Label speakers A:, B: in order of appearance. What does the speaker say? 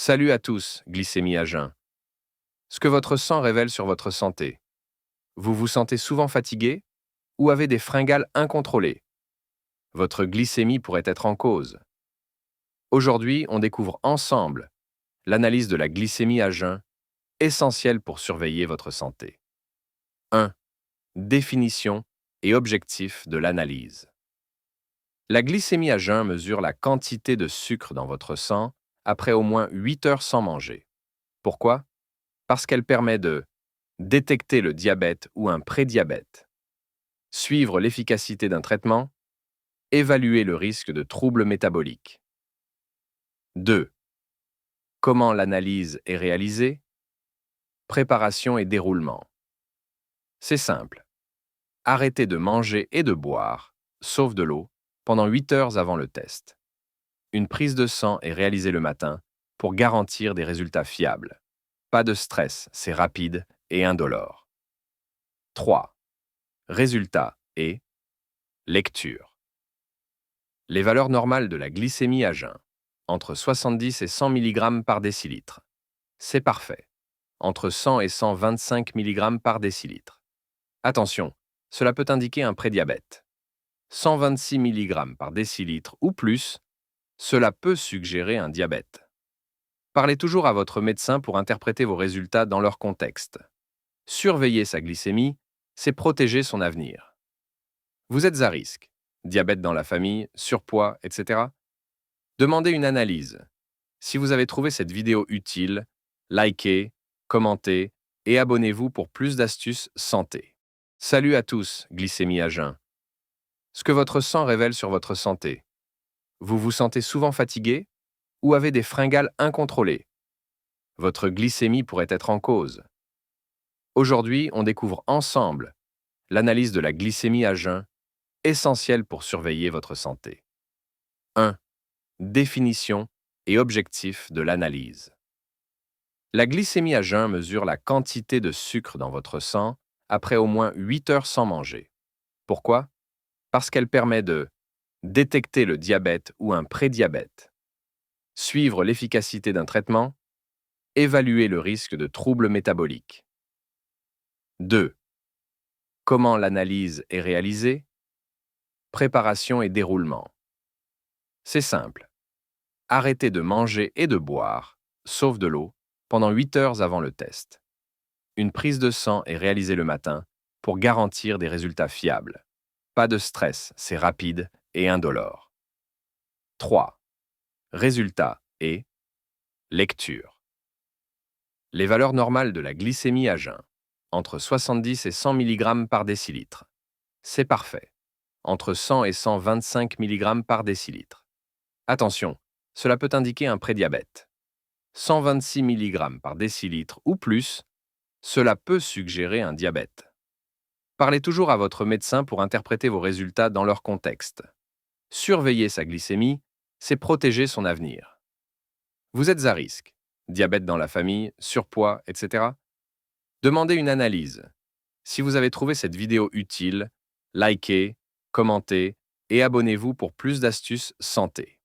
A: Salut à tous, glycémie à jeun. Ce que votre sang révèle sur votre santé. Vous vous sentez souvent fatigué ou avez des fringales incontrôlées. Votre glycémie pourrait être en cause. Aujourd'hui, on découvre ensemble l'analyse de la glycémie à jeun, essentielle pour surveiller votre santé. 1. Définition et objectif de l'analyse. La glycémie à jeun mesure la quantité de sucre dans votre sang après au moins 8 heures sans manger. Pourquoi? Parce qu'elle permet de détecter le diabète ou un prédiabète, suivre l'efficacité d'un traitement, évaluer le risque de troubles métaboliques. 2. Comment l'analyse est réalisée? Préparation et déroulement. C'est simple. Arrêtez de manger et de boire, sauf de l'eau, pendant 8 heures avant le test. Une prise de sang est réalisée le matin pour garantir des résultats fiables. Pas de stress, c'est rapide et indolore. 3. Résultat et lecture. Les valeurs normales de la glycémie à jeun, entre 70 et 100 mg par décilitre. C'est parfait. Entre 100 et 125 mg par décilitre. Attention, cela peut indiquer un prédiabète. 126 mg par décilitre ou plus, cela peut suggérer un diabète. Parlez toujours à votre médecin pour interpréter vos résultats dans leur contexte. Surveiller sa glycémie, c'est protéger son avenir. Vous êtes à risque. Diabète dans la famille, surpoids, etc. Demandez une analyse. Si vous avez trouvé cette vidéo utile, likez, commentez et abonnez-vous pour plus d'astuces santé. Salut à tous, glycémie à jeun. Ce que votre sang révèle sur votre santé. Vous vous sentez souvent fatigué ou avez des fringales incontrôlées. Votre glycémie pourrait être en cause. Aujourd'hui, on découvre ensemble l'analyse de la glycémie à jeun, essentielle pour surveiller votre santé. 1. Définition et objectif de l'analyse. La glycémie à jeun mesure la quantité de sucre dans votre sang après au moins 8 heures sans manger. Pourquoi? Parce qu'elle permet de détecter le diabète ou un prédiabète, suivre l'efficacité d'un traitement, évaluer le risque de troubles métaboliques. 2. Comment l'analyse est réalisée? Préparation et déroulement. C'est simple. Arrêtez de manger et de boire, sauf de l'eau, pendant 8 heures avant le test. Une prise de sang est réalisée le matin pour garantir des résultats fiables. Pas de stress, c'est rapide et indolore. 3. Résultat et lecture. Les valeurs normales de la glycémie à jeun, entre 70 et 100 mg par décilitre. C'est parfait. Entre 100 et 125 mg par décilitre. Attention, cela peut indiquer un prédiabète. 126 mg par décilitre ou plus, cela peut suggérer un diabète. Parlez toujours à votre médecin pour interpréter vos résultats dans leur contexte. Surveiller sa glycémie, c'est protéger son avenir. Vous êtes à risque. Diabète dans la famille, surpoids, etc. Demandez une analyse. Si vous avez trouvé cette vidéo utile, likez, commentez et abonnez-vous pour plus d'astuces santé.